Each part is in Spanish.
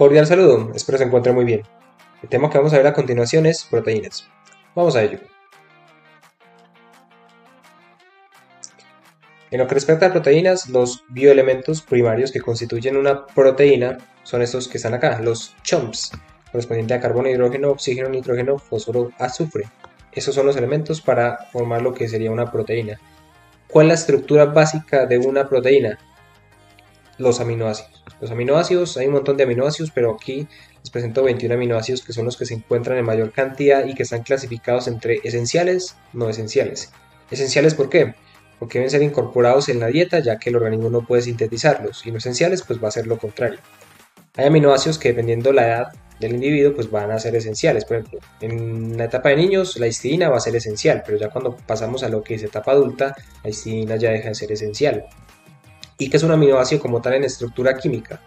Cordial saludo, espero se encuentre muy bien. El tema que vamos a ver a continuación es proteínas. Vamos a ello. En lo que respecta a proteínas, los bioelementos primarios que constituyen una proteína son estos que están acá, los CHOMPs, correspondiente a carbono, hidrógeno, oxígeno, nitrógeno, fósforo, azufre. Esos son los elementos para formar lo que sería una proteína. ¿Cuál es la estructura básica de una proteína? Los aminoácidos. Los aminoácidos, hay un montón de aminoácidos, pero aquí les presento 21 aminoácidos que son los que se encuentran en mayor cantidad y que están clasificados entre esenciales, no esenciales. ¿Esenciales por qué? Porque deben ser incorporados en la dieta, ya que el organismo no puede sintetizarlos, y no esenciales pues va a ser lo contrario. Hay aminoácidos que dependiendo la edad del individuo pues van a ser esenciales. Por ejemplo, en la etapa de niños la histidina va a ser esencial, pero ya cuando pasamos a lo que es etapa adulta, la histidina ya deja de ser esencial. ¿Y qué es un aminoácido como tal en estructura química?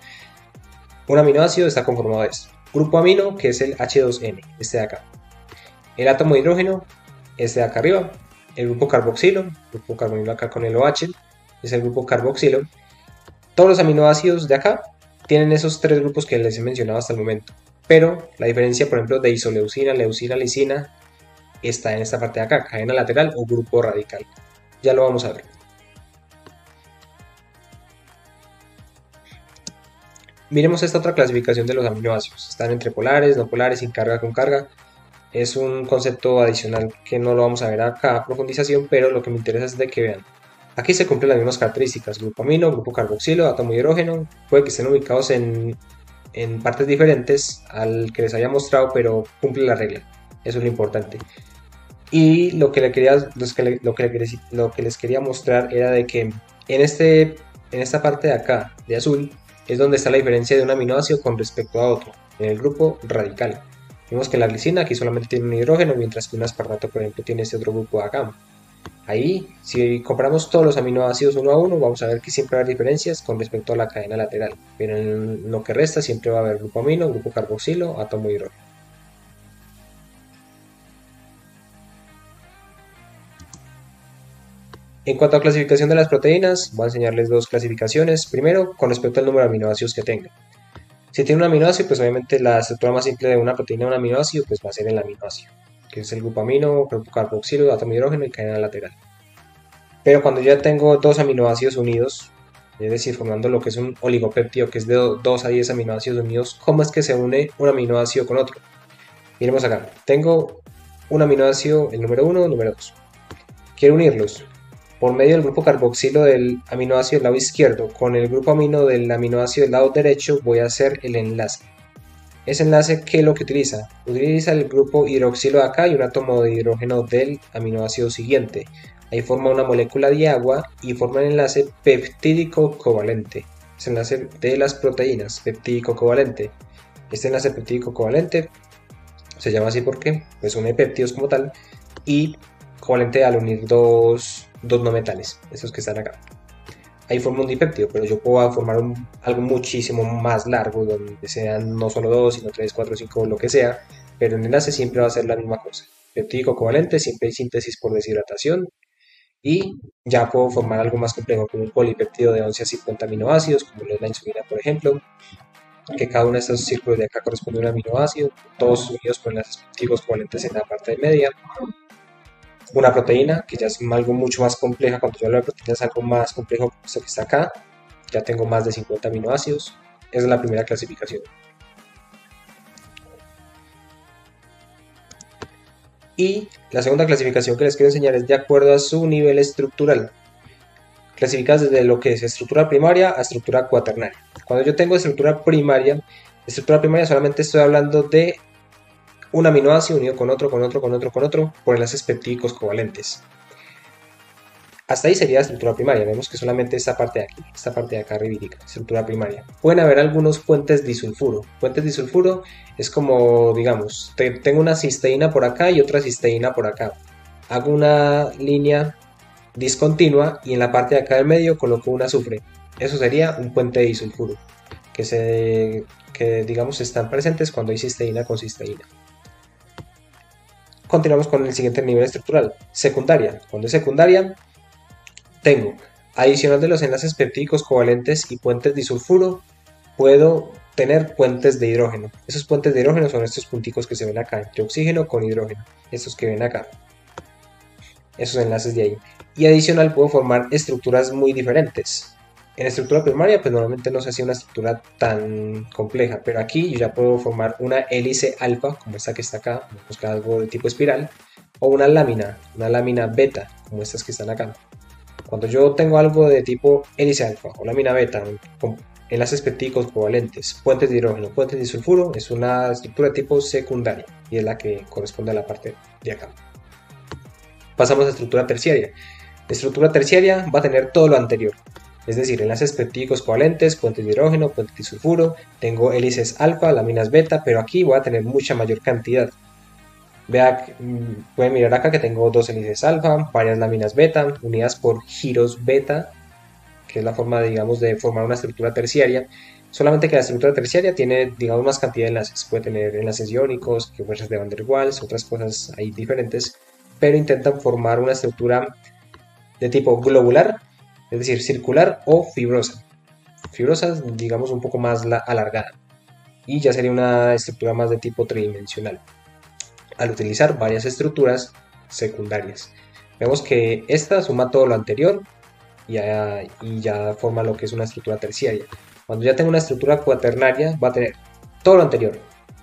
Un aminoácido está conformado de esto. Grupo amino, que es el H2N, este de acá. El átomo de hidrógeno, este de acá arriba. El grupo carboxilo, grupo carbonilo acá con el OH, es el grupo carboxilo. Todos los aminoácidos de acá tienen esos tres grupos que les he mencionado hasta el momento. Pero la diferencia, por ejemplo, de isoleucina, leucina, lisina, está en esta parte de acá, cadena lateral o grupo radical. Ya lo vamos a ver. Miremos esta otra clasificación de los aminoácidos. Están entre polares, no polares, sin carga, con carga. Es un concepto adicional que no lo vamos a ver acá a profundización, pero lo que me interesa es de que vean. Aquí se cumplen las mismas características, grupo amino, grupo carboxilo, átomo de hidrógeno. Puede que estén ubicados en partes diferentes al que les había mostrado, pero cumple la regla. Eso es lo importante. Y lo que les quería mostrar era de que en esta parte de acá, de azul, es donde está la diferencia de un aminoácido con respecto a otro, en el grupo radical. Vemos que la glicina aquí solamente tiene un hidrógeno, mientras que un aspartato, por ejemplo, tiene este otro grupo de acá. Ahí, si comparamos todos los aminoácidos uno a uno, vamos a ver que siempre va a haber diferencias con respecto a la cadena lateral, pero en lo que resta siempre va a haber grupo amino, grupo carboxilo, átomo de hidrógeno. En cuanto a clasificación de las proteínas, voy a enseñarles dos clasificaciones. Primero, con respecto al número de aminoácidos que tenga. Si tiene un aminoácido, pues obviamente la estructura más simple de una proteína de un aminoácido pues va a ser el aminoácido, que es el grupo amino, grupo carboxilo, átomo de hidrógeno y cadena lateral. Pero cuando ya tengo dos aminoácidos unidos, es decir, formando lo que es un oligopéptido, que es de 2 a 10 aminoácidos unidos, ¿cómo es que se une un aminoácido con otro? Miremos acá, tengo un aminoácido, el número 1, el número 2. Quiero unirlos por medio del grupo carboxilo del aminoácido del lado izquierdo con el grupo amino del aminoácido del lado derecho, voy a hacer el enlace. Ese enlace, ¿qué es lo que utiliza? Utiliza el grupo hidroxilo de acá y un átomo de hidrógeno del aminoácido siguiente. Ahí forma una molécula de agua y forma el enlace peptídico covalente. Es el enlace de las proteínas, peptídico covalente. Este enlace peptídico covalente se llama así porque pues une péptidos como tal y covalente al unir dos no metales, esos que están acá. Ahí forma un dipéptido, pero yo puedo formar algo muchísimo más largo, donde sean no solo 2, sino 3, 4, 5, lo que sea, pero el enlace siempre va a ser la misma cosa. Peptídico covalente, siempre hay síntesis por deshidratación, y ya puedo formar algo más complejo, como un polipéptido de 11 a 50 aminoácidos, como lo es la insulina, por ejemplo, que cada uno de estos círculos de acá corresponde a un aminoácido, todos unidos por enlaces peptídicos covalentes en la parte de media. Una proteína, que ya es algo mucho más compleja. Cuando yo hablo de proteínas, es algo más complejo como esto que está acá. Ya tengo más de 50 aminoácidos. Esa es la primera clasificación. Y la segunda clasificación que les quiero enseñar es de acuerdo a su nivel estructural. Clasificadas desde lo que es estructura primaria a estructura cuaternaria. Cuando yo tengo estructura primaria solamente estoy hablando de un aminoácido unido con otro por enlaces peptídicos covalentes. Hasta ahí sería la estructura primaria. Vemos que solamente esta parte de aquí, esta parte de acá arribítica, estructura primaria. Pueden haber algunos puentes disulfuro. Puentes disulfuro es como, digamos, tengo una cisteína por acá y otra cisteína por acá. Hago una línea discontinua y en la parte de acá del medio coloco un azufre. Eso sería un puente disulfuro, que digamos están presentes cuando hay cisteína con cisteína. Continuamos con el siguiente nivel estructural, secundaria. Cuando es secundaria, tengo, adicional de los enlaces peptídicos covalentes y puentes disulfuro, puedo tener puentes de hidrógeno. Esos puentes de hidrógeno son estos punticos que se ven acá, entre oxígeno con hidrógeno, estos que ven acá, esos enlaces de ahí. Y adicional puedo formar estructuras muy diferentes. En estructura primaria pues normalmente no se hacía una estructura tan compleja, pero aquí yo ya puedo formar una hélice alfa, como esta que está acá, buscar algo de tipo espiral, o una lámina beta, como estas que están acá. Cuando yo tengo algo de tipo hélice alfa o lámina beta, con enlaces peptídicos covalentes, puentes de hidrógeno, puentes de sulfuro, es una estructura de tipo secundaria y es la que corresponde a la parte de acá. Pasamos a estructura terciaria. La estructura terciaria va a tener todo lo anterior, es decir, enlaces peptídicos covalentes, puentes de hidrógeno, puentes de sulfuro, tengo hélices alfa, láminas beta, pero aquí voy a tener mucha mayor cantidad. Vea, pueden mirar acá que tengo dos hélices alfa, varias láminas beta, unidas por giros beta, que es la forma, digamos, de formar una estructura terciaria. Solamente que la estructura terciaria tiene, digamos, más cantidad de enlaces. Puede tener enlaces iónicos, que fuerzas de Van der Waals, otras cosas ahí diferentes, pero intentan formar una estructura de tipo globular, es decir, circular o fibrosa. Fibrosa, digamos, un poco más alargada. Y ya sería una estructura más de tipo tridimensional, al utilizar varias estructuras secundarias. Vemos que esta suma todo lo anterior y ya forma lo que es una estructura terciaria. Cuando ya tengo una estructura cuaternaria va a tener todo lo anterior,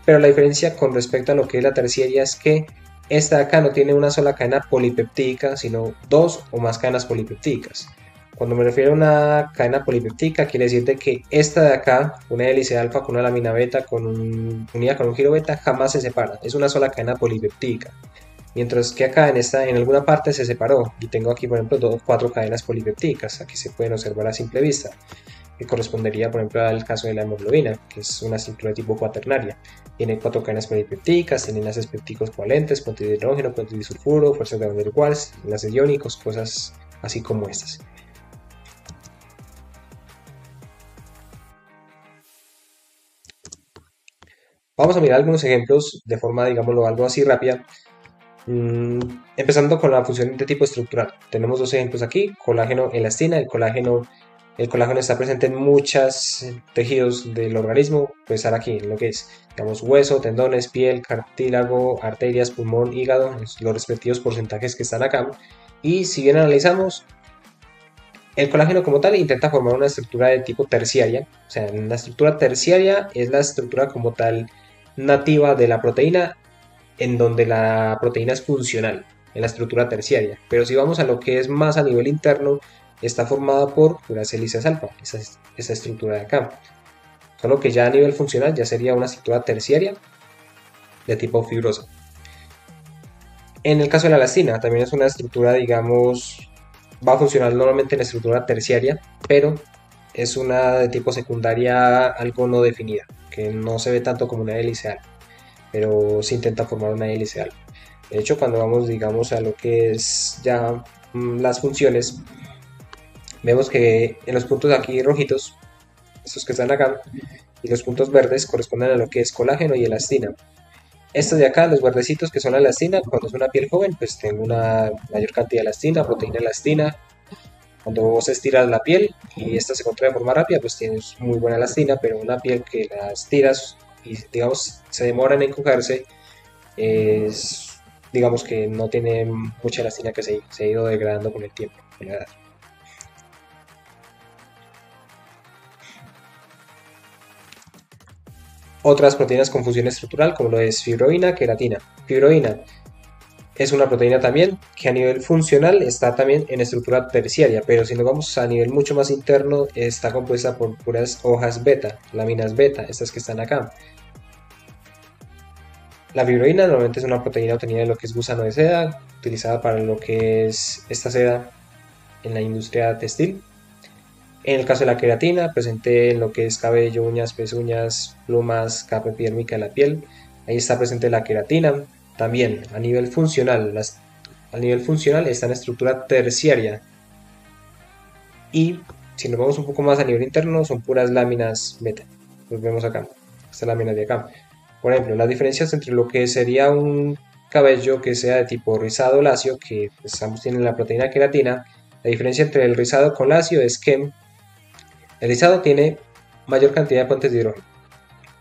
pero la diferencia con respecto a lo que es la terciaria es que esta de acá no tiene una sola cadena polipeptídica, sino dos o más cadenas polipeptídicas. Cuando me refiero a una cadena polipeptídica, quiere decir de que esta de acá, una hélice alfa con una lámina beta unida con un giro beta, jamás se separa. Es una sola cadena polipeptídica. Mientras que acá en alguna parte se separó y tengo aquí por ejemplo 4 cadenas polipeptídicas, aquí se pueden observar a simple vista, que correspondería por ejemplo al caso de la hemoglobina, que es una estructura de tipo cuaternaria. Tiene 4 cadenas polipeptídicas, tiene enlaces peptídicos covalentes, puentes de hidrógeno, puentes de sulfuro, fuerzas de Van der Waals, enlaces iónicos, cosas así como estas. Vamos a mirar algunos ejemplos de forma, digámoslo, algo así rápida. Empezando con la función de tipo estructural. Tenemos dos ejemplos aquí, colágeno, elastina. El colágeno está presente en muchos tejidos del organismo, puede estar aquí en lo que es, digamos, hueso, tendones, piel, cartílago, arterias, pulmón, hígado, los respectivos porcentajes que están acá. Y si bien analizamos, el colágeno como tal intenta formar una estructura de tipo terciaria, o sea, la estructura terciaria es la estructura como tal nativa de la proteína en donde la proteína es funcional en la estructura terciaria, pero si vamos a lo que es más a nivel interno, está formada por puras hélices alfa, esa estructura de acá. Solo que ya a nivel funcional ya sería una estructura terciaria de tipo fibrosa. En el caso de la elastina, también es una estructura, digamos, va a funcionar normalmente en la estructura terciaria, pero es una de tipo secundaria algo no definida, que no se ve tanto como una hélice alfa, pero se intenta formar una hélice alfa. De hecho, cuando vamos, digamos, a lo que es ya las funciones, vemos que en los puntos aquí rojitos, estos que están acá, y los puntos verdes corresponden a lo que es colágeno y elastina. Estos de acá, los verdecitos que son la elastina, cuando es una piel joven, pues tengo una mayor cantidad de elastina, proteína elastina. Cuando vos estiras la piel y esta se contrae de forma rápida, pues tienes muy buena elastina, pero una piel que las tiras y digamos se demoran en encogerse, es, digamos que no tiene mucha elastina que se ha ido degradando con el tiempo, con la edad. Otras proteínas con función estructural, como lo es fibroína, queratina. Fibroína es una proteína también que a nivel funcional está también en estructura terciaria, pero si nos vamos a nivel mucho más interno, está compuesta por puras hojas beta, láminas beta, estas que están acá. La fibroína normalmente es una proteína obtenida de lo que es gusano de seda, utilizada para lo que es esta seda en la industria textil. En el caso de la queratina, presente en lo que es cabello, uñas, pezuñas, plumas, capa epidérmica de la piel. Ahí está presente la queratina. También a nivel funcional, está en estructura terciaria. Y si nos vamos un poco más a nivel interno, son puras láminas beta. Los vemos acá, estas láminas de acá. Por ejemplo, las diferencias entre lo que sería un cabello que sea de tipo rizado lacio, que pues, ambos tienen la proteína queratina. La diferencia entre el rizado con lacio es que el rizado tiene mayor cantidad de puentes de hidrógeno,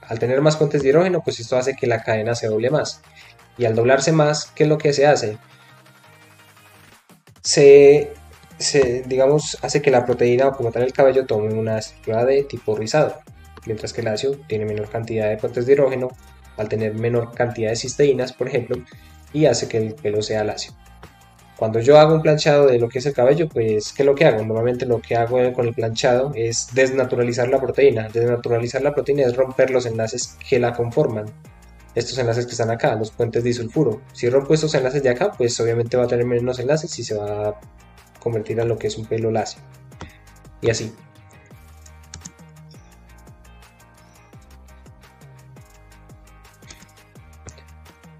Al tener más puentes de hidrógeno, pues esto hace que la cadena se doble más. Y al doblarse más, ¿qué es lo que se hace? Digamos, hace que la proteína o como tal el cabello tome una estructura de tipo rizado, mientras que el lacio tiene menor cantidad de puentes de hidrógeno, al tener menor cantidad de cisteínas, por ejemplo, y hace que el pelo sea lacio. Cuando yo hago un planchado de lo que es el cabello, pues, ¿qué es lo que hago? Normalmente lo que hago con el planchado es desnaturalizar la proteína. Desnaturalizar la proteína es romper los enlaces que la conforman. Estos enlaces que están acá, los puentes disulfuro. Si rompo estos enlaces de acá, pues obviamente va a tener menos enlaces y se va a convertir en lo que es un pelo lacio. Y así.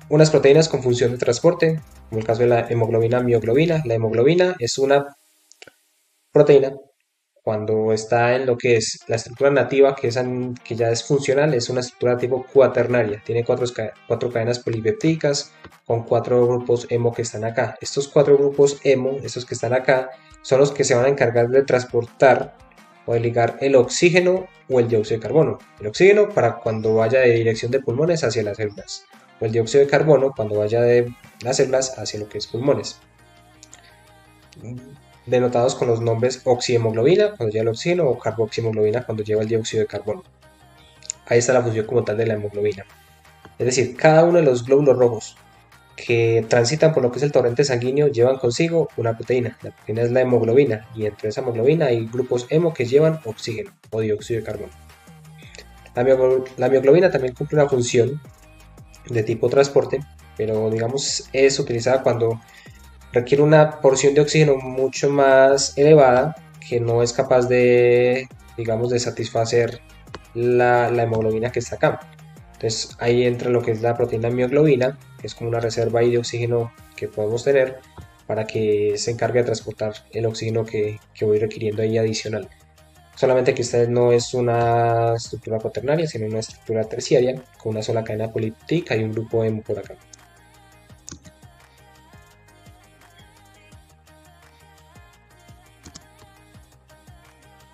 Unas proteínas con función de transporte, como el caso de la hemoglobina mioglobina. La hemoglobina es una proteína cuando está en lo que es la estructura nativa, que ya es funcional, es una estructura tipo cuaternaria. Tiene cuatro cadenas polipeptídicas con cuatro grupos hemo que están acá. Estos cuatro grupos hemo, estos que están acá, son los que se van a encargar de transportar o de ligar el oxígeno o el dióxido de carbono. El oxígeno para cuando vaya de dirección de pulmones hacia las células, o el dióxido de carbono cuando vaya de las células hacia lo que es pulmones, denotados con los nombres oxihemoglobina cuando lleva el oxígeno o carboxihemoglobina cuando lleva el dióxido de carbono. Ahí está la función como tal de la hemoglobina. Es decir, cada uno de los glóbulos rojos que transitan por lo que es el torrente sanguíneo llevan consigo una proteína. La proteína es la hemoglobina y entre esa hemoglobina hay grupos hemo que llevan oxígeno o dióxido de carbono. La mioglobina también cumple una función de tipo transporte, pero digamos es utilizada cuando requiere una porción de oxígeno mucho más elevada que no es capaz de, digamos, de satisfacer la hemoglobina que está acá. Entonces ahí entra lo que es la proteína mioglobina, que es como una reserva ahí de oxígeno que podemos tener para que se encargue de transportar el oxígeno que voy requiriendo ahí adicional. Solamente que esta no es una estructura cuaternaria, sino una estructura terciaria con una sola cadena polipeptídica y un grupo hemo por acá.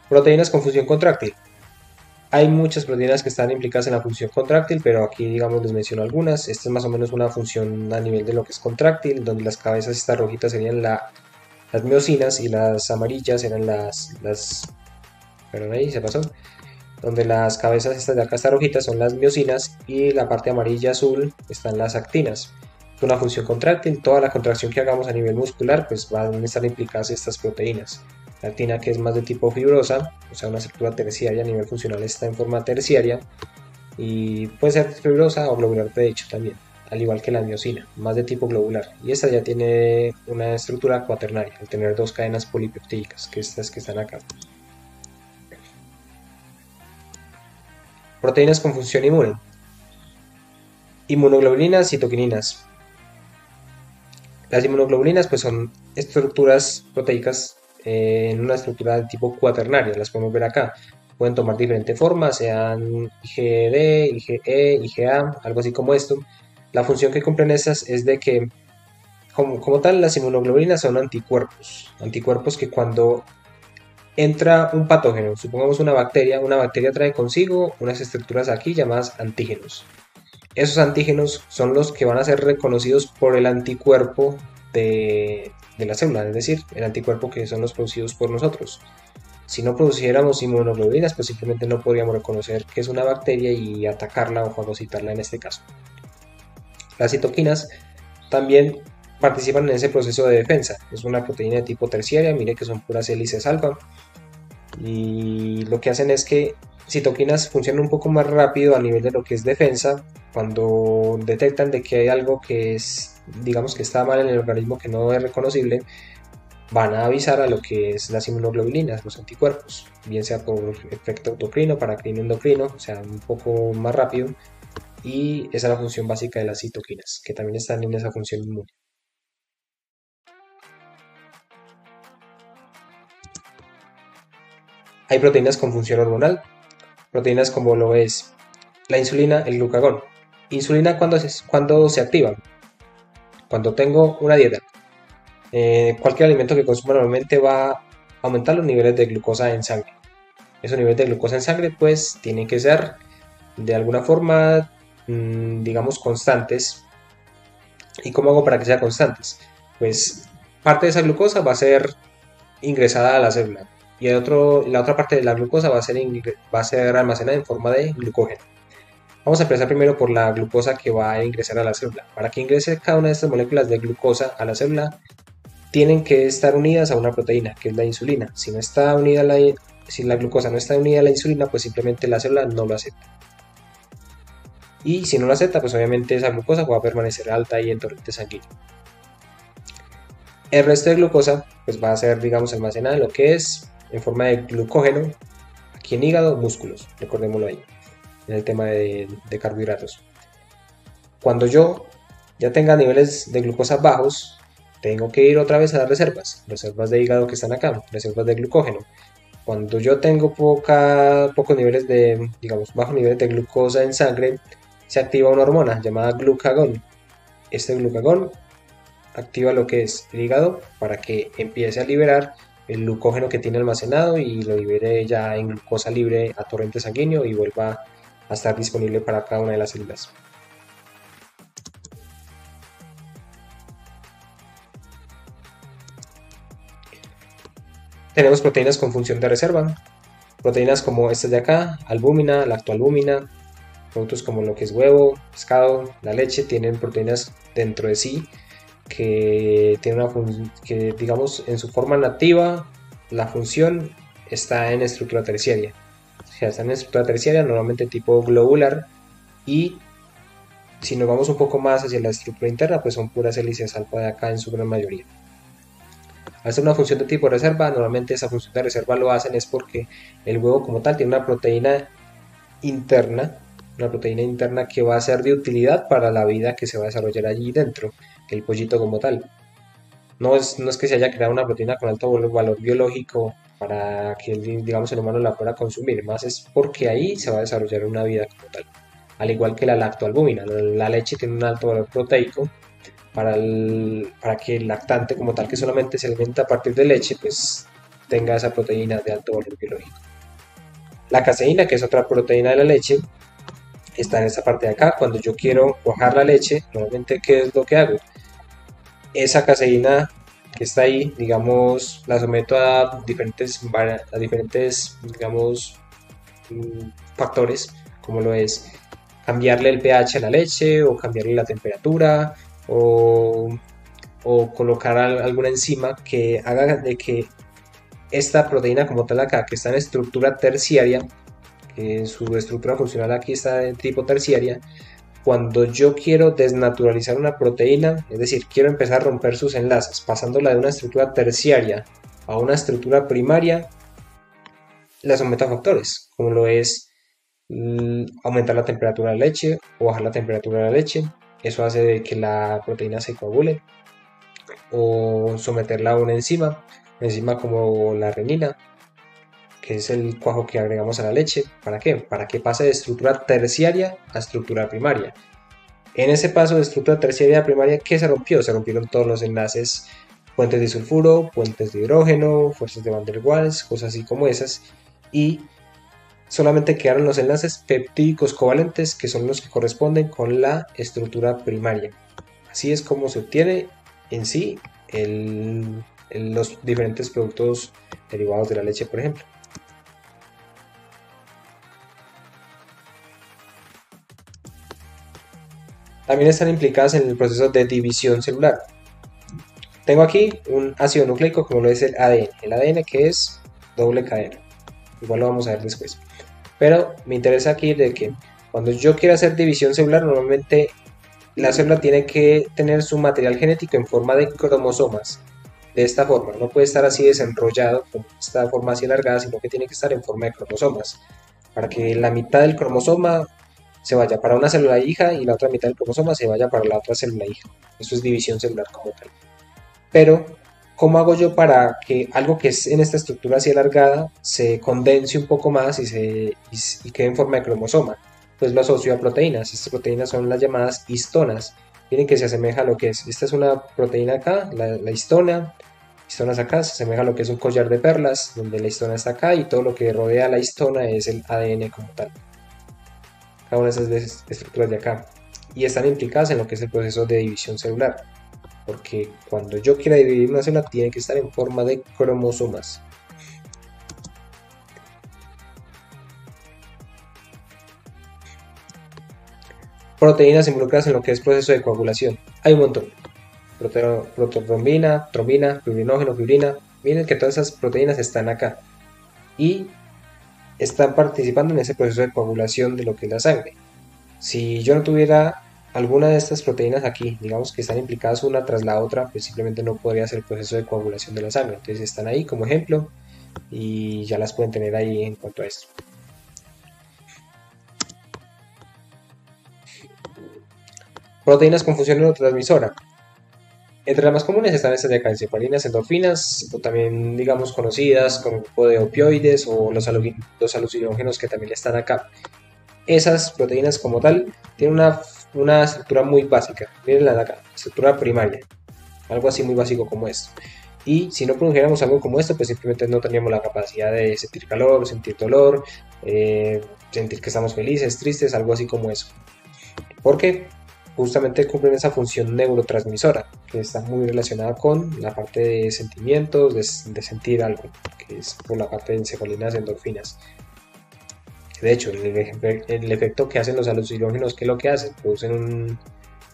Proteínas con función contráctil. Hay muchas proteínas que están implicadas en la función contráctil, pero aquí digamos les menciono algunas. Esta es más o menos una función a nivel de lo que es contráctil, donde las cabezas estas rojitas serían las miosinas y las amarillas eran perdón, ahí se pasó. Donde las cabezas estas de acá, estas rojitas, son las miosinas y la parte amarilla azul están las actinas. Es una función contráctil, toda la contracción que hagamos a nivel muscular pues van a estar implicadas estas proteínas. La actina, que es más de tipo fibrosa, o sea una estructura terciaria a nivel funcional, está en forma terciaria y puede ser fibrosa o globular de hecho también, al igual que la miosina, más de tipo globular, y esta ya tiene una estructura cuaternaria al tener dos cadenas polipeptídicas, que estas que están acá. Proteínas con función inmune. Inmunoglobulinas, citoquininas. Las inmunoglobulinas pues son estructuras proteicas en una estructura de tipo cuaternaria, las podemos ver acá. Pueden tomar diferentes formas, sean IgD, IgE, IgA, algo así como esto. La función que cumplen estas es de que, como tal, las inmunoglobulinas son anticuerpos. Anticuerpos que cuando entra un patógeno, supongamos una bacteria trae consigo unas estructuras aquí llamadas antígenos. Esos antígenos son los que van a ser reconocidos por el anticuerpo de la célula, es decir, el anticuerpo que son los producidos por nosotros. Si no produciéramos inmunoglobulinas, pues simplemente no podríamos reconocer que es una bacteria y atacarla o fagocitarla en este caso. Las citoquinas también participan en ese proceso de defensa. Es una proteína de tipo terciaria, mire que son puras hélices alfa. Y lo que hacen es que citoquinas funcionan un poco más rápido a nivel de lo que es defensa. Cuando detectan de que hay algo que es, digamos que está mal en el organismo, que no es reconocible, van a avisar a lo que es las inmunoglobulinas, los anticuerpos, bien sea por efecto autocrino, paracrino, endocrino, o sea, un poco más rápido. Y esa es la función básica de las citoquinas, que también están en esa función inmune. Hay proteínas con función hormonal, proteínas como lo es la insulina, el glucagón. Insulina cuando se activa, cuando tengo una dieta. Cualquier alimento que consuma normalmente va a aumentar los niveles de glucosa en sangre. Esos niveles de glucosa en sangre pues tienen que ser de alguna forma, digamos, constantes. ¿Y cómo hago para que sean constantes? Pues parte de esa glucosa va a ser ingresada a la célula y la otra parte de la glucosa va a ser almacenada en forma de glucógeno. Vamos a empezar primero por la glucosa que va a ingresar a la célula. Para que ingrese cada una de estas moléculas de glucosa a la célula, tienen que estar unidas a una proteína, que es la insulina. Si la glucosa no está unida a la insulina, pues simplemente la célula no lo acepta. Y si no lo acepta, pues obviamente esa glucosa va a permanecer alta ahí en torrente sanguíneo. El resto de glucosa pues va a ser, digamos, almacenada en lo que es en forma de glucógeno, aquí en hígado, músculos, recordémoslo ahí, en el tema de carbohidratos. Cuando yo ya tenga niveles de glucosa bajos, tengo que ir otra vez a las reservas de hígado que están acá, reservas de glucógeno. Cuando yo tengo pocos niveles de, digamos, bajos niveles de glucosa en sangre, se activa una hormona llamada glucagón. Este glucagón activa lo que es el hígado para que empiece a liberar el glucógeno que tiene almacenado y lo libere ya en glucosa libre a torrente sanguíneo y vuelva a estar disponible para cada una de las células. Tenemos proteínas con función de reserva, proteínas como estas de acá, albúmina, lactoalbúmina, productos como lo que es huevo, pescado, la leche, tienen proteínas dentro de sí que tienen que, digamos, en su forma nativa, la función está en estructura terciaria. O sea, está en estructura terciaria, normalmente tipo globular, y si nos vamos un poco más hacia la estructura interna, pues son puras hélices alfa de acá en su gran mayoría. Al ser una función de tipo reserva, normalmente esa función de reserva lo hacen es porque el huevo como tal tiene interna, una proteína interna que va a ser de utilidad para la vida que se va a desarrollar allí dentro, el pollito como tal. No es que se haya creado una proteína con alto valor biológico para que, digamos, el humano la pueda consumir, más es porque ahí se va a desarrollar una vida como tal. Al igual que la lactoalbúmina, la leche tiene un alto valor proteico para que el lactante como tal que solamente se alimenta a partir de leche, pues tenga esa proteína de alto valor biológico. La caseína, que es otra proteína de la leche, está en esta parte de acá. Cuando yo quiero cuajar la leche, normalmente, ¿qué es lo que hago? Esa caseína que está ahí, digamos, la someto a diferentes, digamos, factores, como lo es cambiarle el pH a la leche o cambiarle la temperatura o, colocar alguna enzima que haga de que esta proteína como tal acá, que está en estructura terciaria, que su estructura funcional aquí está de tipo terciaria, cuando yo quiero desnaturalizar una proteína, es decir, quiero empezar a romper sus enlaces, pasándola de una estructura terciaria a una estructura primaria, la someto a factores, como lo es aumentar la temperatura de la leche o bajar la temperatura de la leche. Eso hace de que la proteína se coagule, o someterla a una enzima como la renina, que es el cuajo que agregamos a la leche. ¿Para qué? Para que pase de estructura terciaria a estructura primaria. En ese paso de estructura terciaria a primaria, ¿qué se rompió? Se rompieron todos los enlaces, puentes de sulfuro, puentes de hidrógeno, fuerzas de Van der Waals, cosas así como esas, y solamente quedaron los enlaces peptídicos covalentes, que son los que corresponden con la estructura primaria. Así es como se obtiene en sí los diferentes productos derivados de la leche, por ejemplo. También están implicadas en el proceso de división celular. Tengo aquí un ácido nucleico como lo es el ADN. El ADN que es doble cadena. Igual lo vamos a ver después. Pero me interesa aquí de que cuando yo quiero hacer división celular, normalmente la célula tiene que tener su material genético en forma de cromosomas. De esta forma, no puede estar así desenrollado, con esta forma así alargada, sino que tiene que estar en forma de cromosomas. Para que la mitad del cromosoma se vaya para una célula hija y la otra mitad del cromosoma se vaya para la otra célula hija. Eso es división celular como tal. Pero, ¿cómo hago yo para que algo que es en esta estructura así alargada se condense un poco más y quede en forma de cromosoma? Pues lo asocio a proteínas. Estas proteínas son las llamadas histonas. Miren que se asemeja a lo que es. Esta es una proteína acá, la histona. Histonas acá, se asemeja a lo que es un collar de perlas, donde la histona está acá y todo lo que rodea a la histona es el ADN como tal. cada una de esas estructuras de acá, y están implicadas en lo que es el proceso de división celular, porque cuando yo quiera dividir una célula tiene que estar en forma de cromosomas. Proteínas involucradas en lo que es proceso de coagulación. Hay un montón. Prototrombina, trombina, fibrinógeno, fibrina. Miren que todas esas proteínas están acá y están participando en ese proceso de coagulación de lo que es la sangre. Si yo no tuviera alguna de estas proteínas aquí, digamos que están implicadas una tras la otra, pues simplemente no podría hacer el proceso de coagulación de la sangre. Entonces están ahí como ejemplo y ya las pueden tener ahí en cuanto a esto. Proteínas con función neurotransmisora. Entre las más comunes están estas de acá, encefalinas, endorfinas, o también digamos conocidas como el grupo de opioides o los alucinógenos que también están acá. Esas proteínas como tal tienen una estructura muy básica, miren la de acá, estructura primaria, algo así muy básico como esto. Y si no produjéramos algo como esto, pues simplemente no tendríamos la capacidad de sentir calor, sentir dolor, sentir que estamos felices, tristes, algo así como eso. Porque justamente cumplen esa función neurotransmisora, que está muy relacionada con la parte de sentimientos, de sentir algo, que es por la parte de encefalinas, endorfinas. De hecho, el efecto que hacen los alucinógenos, ¿qué es lo que hacen? Producen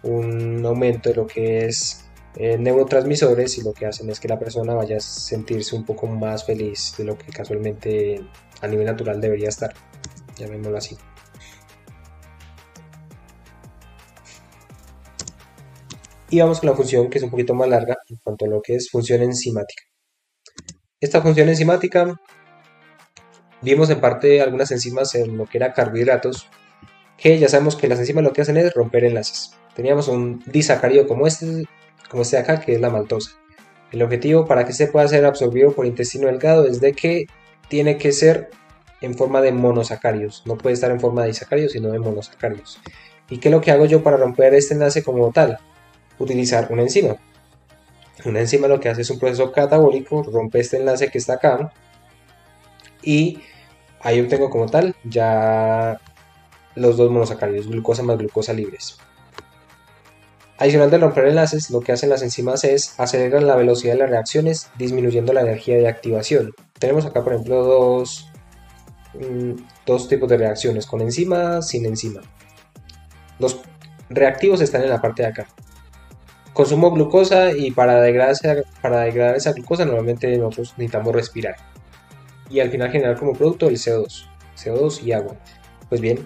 un aumento de lo que es neurotransmisores y lo que hacen es que la persona vaya a sentirse un poco más feliz de lo que casualmente a nivel natural debería estar, llamémoslo así. Y vamos con la función que es un poquito más larga en cuanto a lo que es función enzimática. Esta función enzimática, vimos en parte algunas enzimas en lo que era carbohidratos, que ya sabemos que las enzimas lo que hacen es romper enlaces. Teníamos un disacárido como este de acá, que es la maltosa. El objetivo para que se pueda ser absorbido por intestino delgado es de que tiene que ser en forma de monosacáridos, no puede estar en forma de disacáridos, sino de monosacáridos. ¿Y qué es lo que hago yo para romper este enlace como tal? Utilizar una enzima. Una enzima lo que hace es un proceso catabólico, rompe este enlace que está acá y ahí obtengo como tal ya los dos monosacáridos, glucosa más glucosa libres. Adicional de romper enlaces, lo que hacen las enzimas es acelerar la velocidad de las reacciones, disminuyendo la energía de activación. Tenemos acá, por ejemplo, dos tipos de reacciones, con enzima, sin enzima. Los reactivos están en la parte de acá. Consumo glucosa y para degradar esa glucosa normalmente nosotros necesitamos respirar. Y al final generar como producto el CO2 y agua. Pues bien,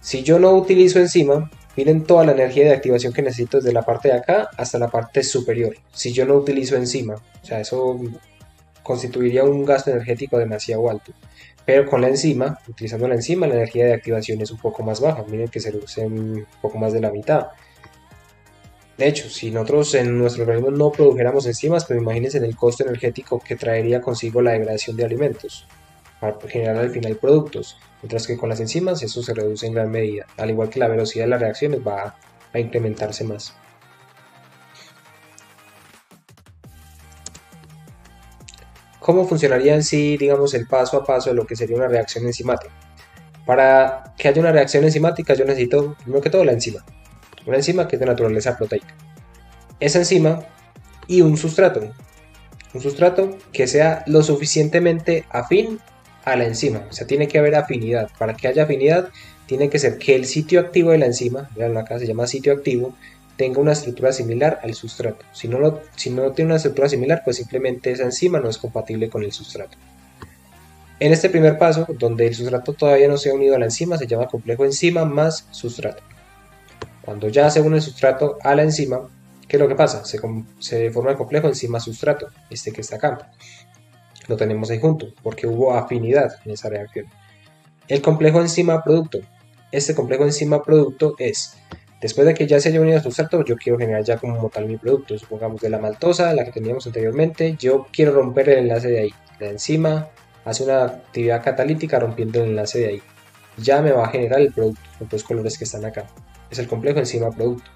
si yo no utilizo enzima, miren toda la energía de activación que necesito desde la parte de acá hasta la parte superior. Si yo no utilizo enzima, o sea, eso constituiría un gasto energético demasiado alto. Pero con la enzima, utilizando la enzima, la energía de activación es un poco más baja. Miren que se reduce un poco más de la mitad. De hecho, si nosotros en nuestro organismo no produjéramos enzimas, pues imagínense el costo energético que traería consigo la degradación de alimentos para generar al final productos, mientras que con las enzimas eso se reduce en gran medida, al igual que la velocidad de las reacciones va a incrementarse más. ¿Cómo funcionaría en sí, digamos, el paso a paso de lo que sería una reacción enzimática? Para que haya una reacción enzimática yo necesito, primero que todo, la enzima. Una enzima que es de naturaleza proteica. Esa enzima y un sustrato que sea lo suficientemente afín a la enzima, o sea, tiene que haber afinidad. Para que haya afinidad, tiene que ser que el sitio activo de la enzima, vean acá se llama sitio activo, tenga una estructura similar al sustrato. Si no tiene una estructura similar, pues simplemente esa enzima no es compatible con el sustrato. En este primer paso, donde el sustrato todavía no se ha unido a la enzima, se llama complejo enzima más sustrato. Cuando ya se une el sustrato a la enzima, ¿qué es lo que pasa? Se forma el complejo enzima-sustrato, este que está acá. Lo tenemos ahí junto, porque hubo afinidad en esa reacción. El complejo enzima-producto. Este complejo enzima-producto es, después de que ya se haya unido el sustrato, yo quiero generar ya como tal mi producto. Supongamos de la maltosa, la que teníamos anteriormente, yo quiero romper el enlace de ahí. La enzima hace una actividad catalítica rompiendo el enlace de ahí. Ya me va a generar el producto, los dos colores que están acá. Es el complejo enzima-producto.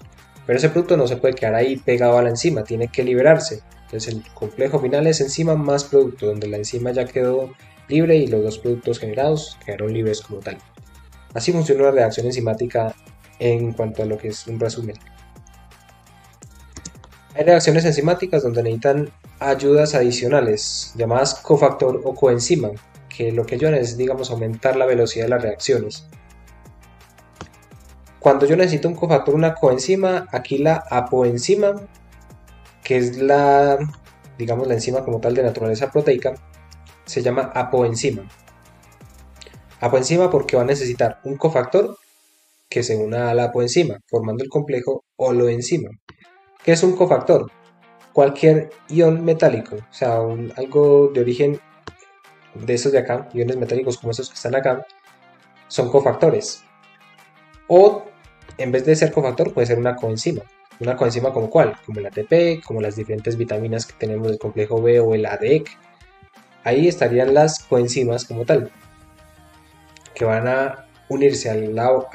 Pero ese producto no se puede quedar ahí pegado a la enzima, tiene que liberarse. Entonces el complejo final es enzima más producto, donde la enzima ya quedó libre y los dos productos generados quedaron libres como tal. Así funciona una reacción enzimática en cuanto a lo que es un resumen. Hay reacciones enzimáticas donde necesitan ayudas adicionales, llamadas cofactor o coenzima, que lo que ayudan es, digamos, aumentar la velocidad de las reacciones. Cuando yo necesito un cofactor o una coenzima, aquí la apoenzima, que es digamos, la enzima como tal de naturaleza proteica, se llama apoenzima. Apoenzima porque va a necesitar un cofactor que se una a la apoenzima, formando el complejo holoenzima. ¿Qué es un cofactor? Cualquier ion metálico, o sea, algo de origen de esos de acá, iones metálicos como estos que están acá, son cofactores. O en vez de ser cofactor puede ser una coenzima. Una coenzima como cuál, como el ATP, como las diferentes vitaminas que tenemos del complejo B o el ADEC. Ahí estarían las coenzimas como tal, que van a unirse a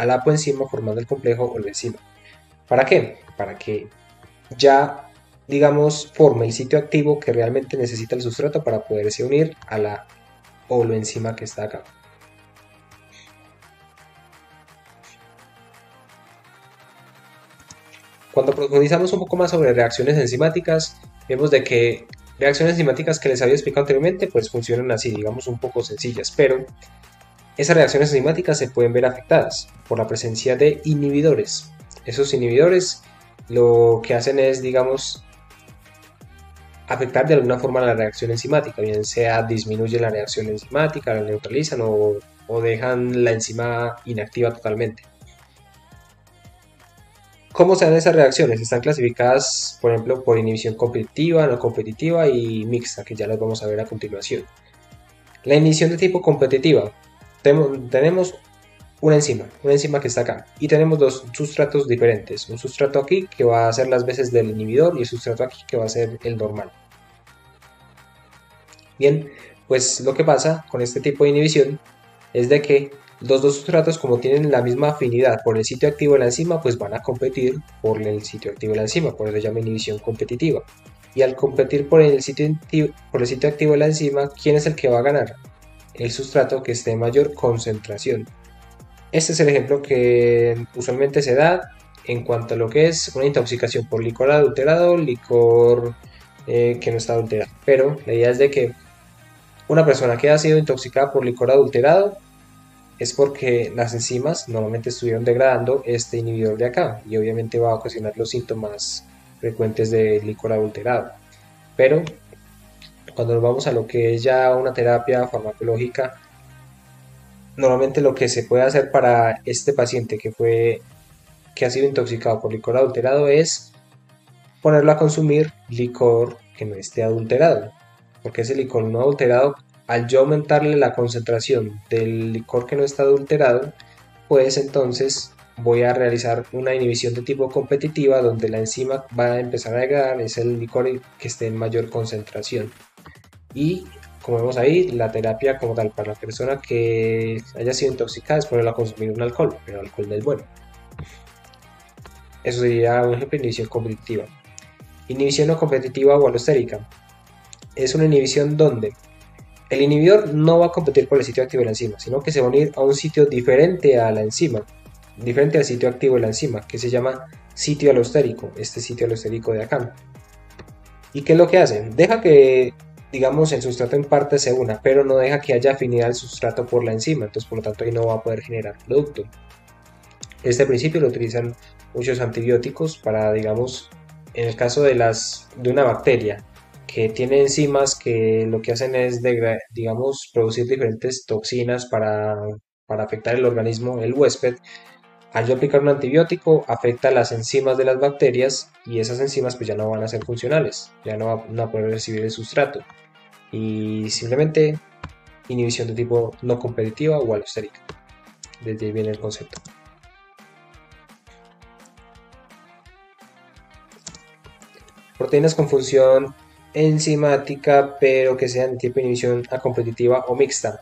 la apoenzima formando el complejo holoenzima. ¿Para qué? Para que ya, digamos, forme el sitio activo que realmente necesita el sustrato para poderse unir a la holoenzima que está acá. Cuando profundizamos un poco más sobre reacciones enzimáticas, vemos de que reacciones enzimáticas que les había explicado anteriormente pues funcionan así, digamos un poco sencillas, pero esas reacciones enzimáticas se pueden ver afectadas por la presencia de inhibidores. Esos inhibidores lo que hacen es, digamos, afectar de alguna forma la reacción enzimática, bien sea disminuye la reacción enzimática, la neutralizan o dejan la enzima inactiva totalmente. ¿Cómo se dan esas reacciones? Están clasificadas, por ejemplo, por inhibición competitiva, no competitiva y mixta, que ya las vamos a ver a continuación. La inhibición de tipo competitiva. Tenemos una enzima que está acá, y tenemos dos sustratos diferentes. Un sustrato aquí que va a hacer las veces del inhibidor y el sustrato aquí que va a ser el normal. Bien, pues lo que pasa con este tipo de inhibición es de que los dos sustratos, como tienen la misma afinidad por el sitio activo de la enzima, pues van a competir por el sitio activo de la enzima, por eso se llama inhibición competitiva. Y al competir por el sitio activo de la enzima, ¿quién es el que va a ganar? El sustrato que esté en mayor concentración. Este es el ejemplo que usualmente se da en cuanto a lo que es una intoxicación por licor adulterado, licor que no está adulterado. Pero la idea es de que una persona que ha sido intoxicada por licor adulterado es porque las enzimas normalmente estuvieron degradando este inhibidor de acá y obviamente va a ocasionar los síntomas frecuentes de licor adulterado. Pero cuando nos vamos a lo que es ya una terapia farmacológica, normalmente lo que se puede hacer para este paciente que ha sido intoxicado por licor adulterado es ponerlo a consumir licor que no esté adulterado, porque ese licor no adulterado, al yo aumentarle la concentración del licor que no está adulterado, pues entonces voy a realizar una inhibición de tipo competitiva donde la enzima va a empezar a degradar, es el licor que esté en mayor concentración. Y como vemos ahí, la terapia como tal para la persona que haya sido intoxicada es ponerla a consumir un alcohol, pero el alcohol no es bueno. Eso sería un ejemplo de inhibición competitiva. Inhibición no competitiva o alostérica. Es una inhibición donde el inhibidor no va a competir por el sitio activo de la enzima, sino que se va a unir a un sitio diferente a la enzima, diferente al sitio activo de la enzima, que se llama sitio alostérico, este sitio alostérico de acá. ¿Y qué es lo que hace? Deja que, digamos, el sustrato en parte se una, pero no deja que haya afinidad al sustrato por la enzima, entonces por lo tanto ahí no va a poder generar producto. Este principio lo utilizan muchos antibióticos para, digamos, en el caso de una bacteria que tiene enzimas que lo que hacen es, digamos, producir diferentes toxinas para afectar el organismo, el huésped. Al yo aplicar un antibiótico, afecta las enzimas de las bacterias y esas enzimas pues ya no van a ser funcionales, ya no van a poder recibir el sustrato. Y simplemente inhibición de tipo no competitiva o alostérica. Desde ahí viene el concepto. Proteínas con función enzimática pero que sean de tipo de inhibición a competitiva o mixta.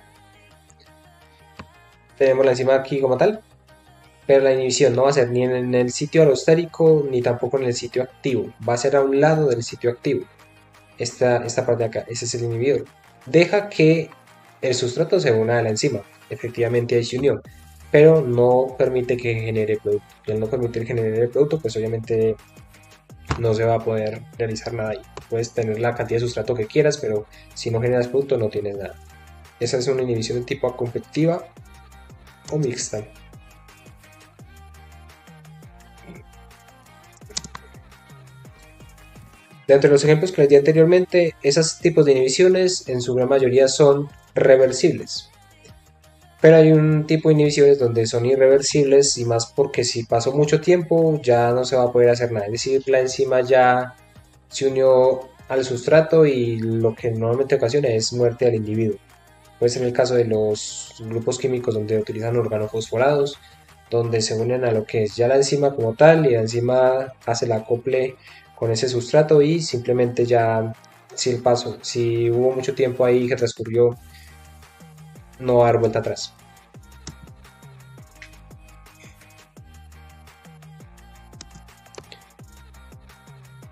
Tenemos la enzima aquí como tal, pero la inhibición no va a ser ni en el sitio alostérico ni tampoco en el sitio activo, va a ser a un lado del sitio activo. Esta parte de acá, ese es el inhibidor. Deja que el sustrato se una a la enzima, efectivamente ahí se unió, pero no permite que genere producto. Y al no permitir generar el producto, pues obviamente no se va a poder realizar nada ahí. Puedes tener la cantidad de sustrato que quieras, pero si no generas producto no tienes nada. Esa es una inhibición de tipo competitiva o mixta. Dentro de los ejemplos que les di anteriormente, esos tipos de inhibiciones en su gran mayoría son reversibles. Pero hay un tipo de inhibiciones donde son irreversibles y más porque si pasó mucho tiempo ya no se va a poder hacer nada. Es decir, la enzima ya se unió al sustrato y lo que normalmente ocasiona es muerte al individuo. Puede ser el caso de los grupos químicos donde utilizan organofosforados, donde se unen a lo que es ya la enzima como tal y la enzima hace el acople con ese sustrato y simplemente ya si hubo mucho tiempo ahí que transcurrió, no va a dar vuelta atrás.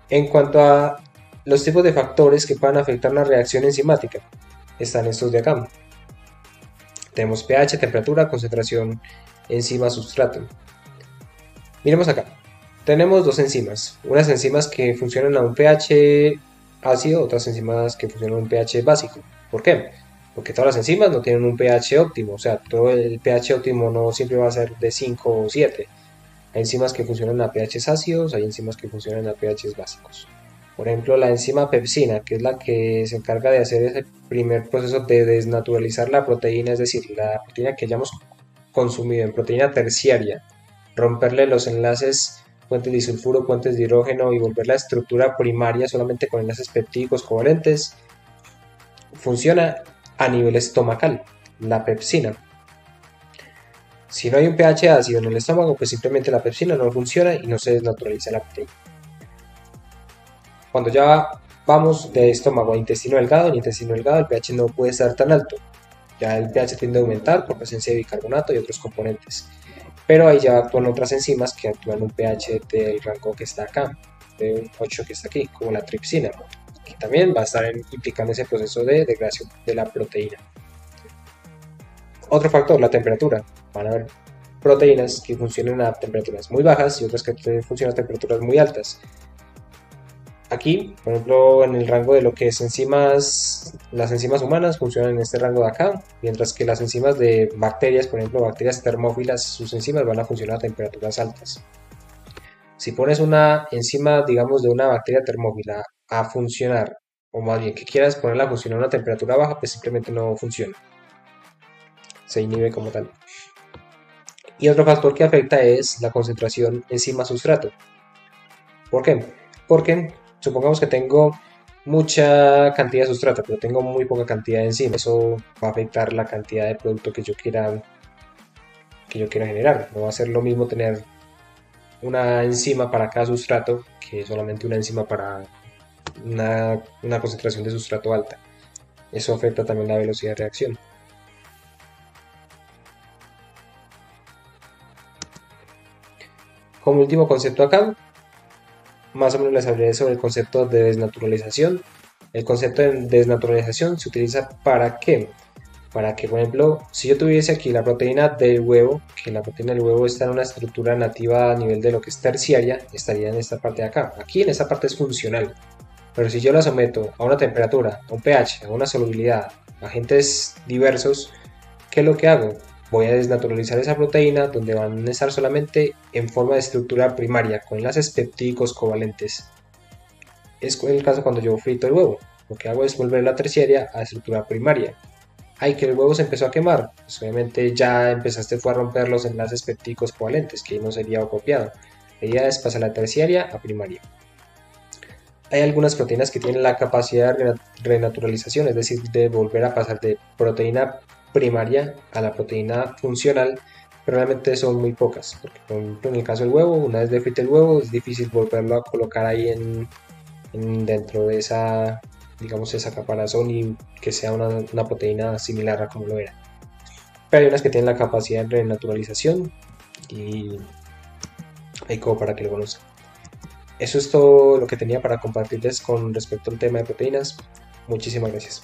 En cuanto a los tipos de factores que puedan afectar una reacción enzimática, están estos de acá. Tenemos pH, temperatura, concentración, enzima, sustrato. Miremos acá. Tenemos dos enzimas. Unas enzimas que funcionan a un pH ácido, otras enzimas que funcionan a un pH básico. ¿Por qué? Porque todas las enzimas no tienen un pH óptimo, o sea, todo el pH óptimo no siempre va a ser de 5 o 7. Hay enzimas que funcionan a pH ácidos, hay enzimas que funcionan a pH básicos. Por ejemplo, la enzima pepsina, que es la que se encarga de hacer ese primer proceso de desnaturalizar la proteína, es decir, la proteína que hayamos consumido en proteína terciaria, romperle los enlaces puentes disulfuro, puentes de hidrógeno y volver la estructura primaria solamente con enlaces peptídicos covalentes, funciona a nivel estomacal, la pepsina. Si no hay un pH ácido en el estómago, pues simplemente la pepsina no funciona y no se desnaturaliza la proteína. Cuando ya vamos de estómago a intestino delgado, en intestino delgado el pH no puede estar tan alto. Ya el pH tiende a aumentar por presencia de bicarbonato y otros componentes. Pero ahí ya actúan otras enzimas que actúan un pH del rango que está acá, de un 8 que está aquí, como la tripsina, que también va a estar implicando ese proceso de degradación de la proteína. Otro factor, la temperatura. Van a haber proteínas que funcionan a temperaturas muy bajas y otras que funcionan a temperaturas muy altas. Aquí, por ejemplo, en el rango de lo que es las enzimas humanas funcionan en este rango de acá, mientras que las enzimas de bacterias, por ejemplo, bacterias termófilas, sus enzimas van a funcionar a temperaturas altas. Si pones una enzima, digamos, de una bacteria termófila a funcionar, o más bien que quieras ponerla a funcionar a una temperatura baja, pues simplemente no funciona. Se inhibe como tal. Y otro factor que afecta es la concentración enzima-sustrato. ¿Por qué? Porque supongamos que tengo mucha cantidad de sustrato, pero tengo muy poca cantidad de enzima. Eso va a afectar la cantidad de producto que yo quiera generar. No va a ser lo mismo tener una enzima para cada sustrato que solamente una enzima para una concentración de sustrato alta. Eso afecta también la velocidad de reacción. Como último concepto acá, más o menos les hablaré sobre el concepto de desnaturalización. El concepto de desnaturalización se utiliza ¿para qué? Para que, por ejemplo, si yo tuviese aquí la proteína del huevo, que la proteína del huevo está en una estructura nativa a nivel de lo que es terciaria, estaría en esta parte de acá. Aquí en esta parte es funcional. Pero si yo la someto a una temperatura, a un pH, a una solubilidad, a agentes diversos, ¿qué es lo que hago? Voy a desnaturalizar esa proteína donde van a estar solamente en forma de estructura primaria, con enlaces peptídicos covalentes. Es el caso cuando yo frito el huevo. Lo que hago es volver la terciaria a estructura primaria. Ay, que el huevo se empezó a quemar. Pues obviamente ya empezaste a romper los enlaces peptídicos covalentes, que no sería copiado. La idea es pasar la terciaria a primaria. Hay algunas proteínas que tienen la capacidad de renaturalización, es decir, de volver a pasar de proteína primaria a la proteína funcional, pero realmente son muy pocas, porque por ejemplo en el caso del huevo, una vez de frito el huevo, es difícil volverlo a colocar ahí dentro de esa, digamos, esa caparazón y que sea una proteína similar a como lo era. Pero hay unas que tienen la capacidad de renaturalización y hay como para que lo conozcan. Eso es todo lo que tenía para compartirles con respecto al tema de proteínas. Muchísimas gracias.